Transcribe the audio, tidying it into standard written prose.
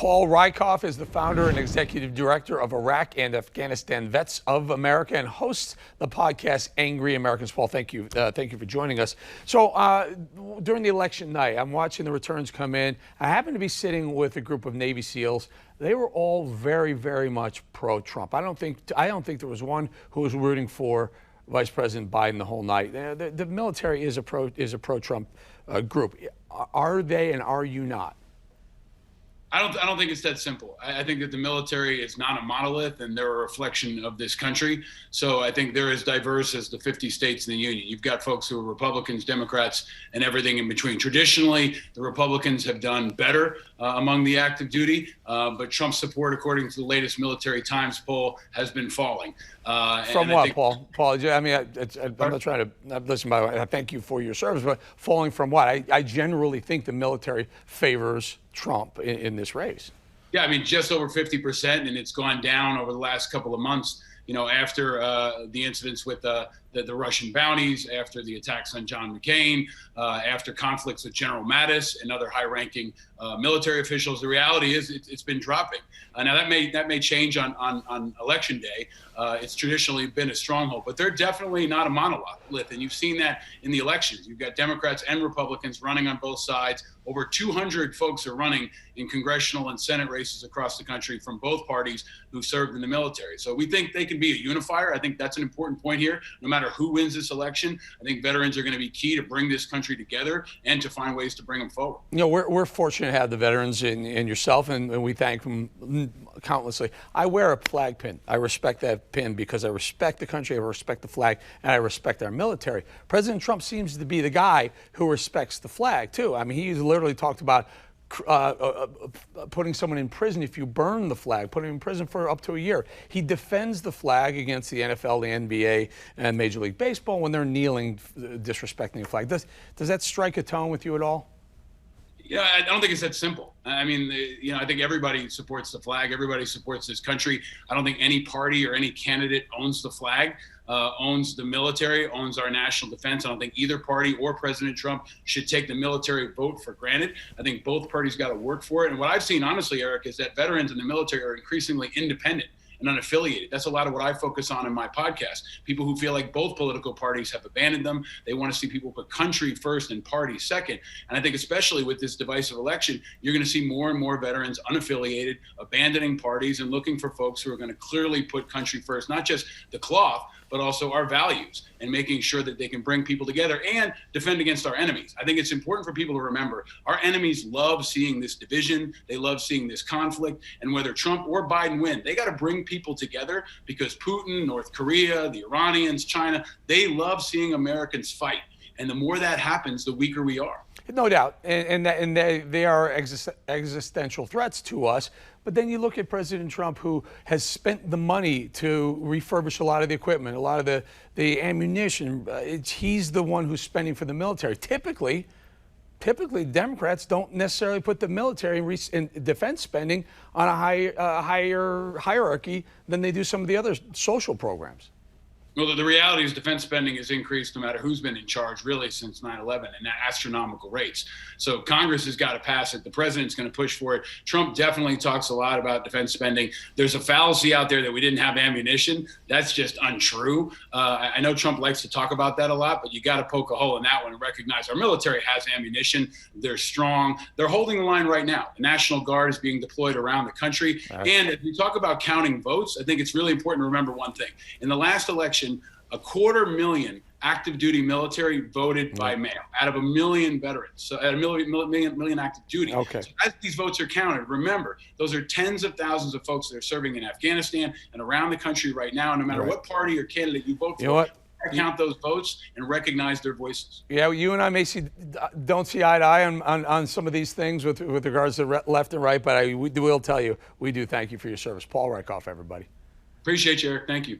Paul Reickhoff is the founder and executive director of Iraq and Afghanistan Vets of America and hosts the podcast Angry Americans. Paul, thank you for joining us. So during the election night, I'm watching the returns come in. I happened to be sitting with a group of Navy SEALs. They were all very, very much pro-Trump. I don't think there was one who was rooting for Vice President Biden the whole night. The military is a pro-Trump group. Are they, and are you not? I don't think it's that simple. I think that the military is not a monolith, and they're a reflection of this country. So I think they're as diverse as the 50 states in the union. You've got folks who are Republicans, Democrats, and everything in between. Traditionally, the Republicans have done better among the active duty, but Trump's support, according to the latest Military Times poll, has been falling. From what, Paul? Paul, I mean, I'm not trying to listen. By the way, I thank you for your service, but falling from what? I generally think the military favors Trump in this race. Yeah, I mean, just over 50%, and it's gone down over the last couple of months. You know, after the incidents with the Russian bounties, after the attacks on John McCain, after conflicts with General Mattis and other high-ranking military officials, the reality is it's been dropping. Now that may change on election day. It's traditionally been a stronghold, but they're definitely not a monolith, and you've seen that in the elections. You've got Democrats and Republicans running on both sides. Over 200 folks are running in congressional and Senate races across the country from both parties who served in the military. So we think they can be a unifier. I think that's an important point here. No matter who wins this election, I think veterans are going to be key to bring this country together and to find ways to bring them forward. You know, we're fortunate to have the veterans in yourself, and we thank them countlessly. I wear a flag pin. I respect that pin because I respect the country, I respect the flag, and I respect our military. President Trump seems to be the guy who respects the flag, too. I mean, he literally talked about putting someone in prison if you burn the flag, putting him in prison for up to a year. He defends the flag against the NFL, the NBA, and Major League Baseball when they're kneeling, disrespecting the flag. Does that strike a tone with you at all? Yeah, I don't think it's that simple. I mean, I think everybody supports the flag. Everybody supports this country. I don't think any party or any candidate owns the flag, owns the military, owns our national defense. I don't think either party or President Trump should take the military vote for granted. I think both parties got to work for it. And what I've seen, honestly, Eric, is that veterans in the military are increasingly independent and unaffiliated. That's a lot of what I focus on in my podcast. People who feel like both political parties have abandoned them. They want to see people put country first and party second. And I think especially with this divisive election, you're going to see more and more veterans unaffiliated, abandoning parties and looking for folks who are going to clearly put country first, not just the cloth, but also our values, and making sure that they can bring people together and defend against our enemies. I think it's important for people to remember our enemies love seeing this division. They love seeing this conflict. And whether Trump or Biden win, they got to bring people together because Putin, North Korea, the Iranians, China, they love seeing Americans fight. And the more that happens, the weaker we are. No doubt, and they are existential threats to us. But then you look at President Trump, who has spent the money to refurbish a lot of the equipment, a lot of the ammunition. He's the one who's spending for the military. Typically, Democrats don't necessarily put the military and defense spending on a higher hierarchy than they do some of the other social programs. Well, the reality is defense spending has increased no matter who's been in charge, really, since 9/11, and at astronomical rates. So Congress has got to pass it. The president's going to push for it. Trump definitely talks a lot about defense spending. There's a fallacy out there that we didn't have ammunition. That's just untrue. I know Trump likes to talk about that a lot, but you got to poke a hole in that one and recognize our military has ammunition. They're strong. They're holding the line right now. The National Guard is being deployed around the country. Right. And if we talk about counting votes, I think it's really important to remember one thing. In the last election, 250,000 active duty military voted by mail out of 1 million veterans. So at a million active duty. Okay. So as these votes are counted, remember, those are tens of thousands of folks that are serving in Afghanistan and around the country right now. No matter what party or candidate you vote for, count those votes and recognize their voices. Yeah, you and I don't see eye to eye on some of these things with regards to left and right, but we will tell you, we do thank you for your service. Paul Reickhoff, everybody. Appreciate you, Eric. Thank you.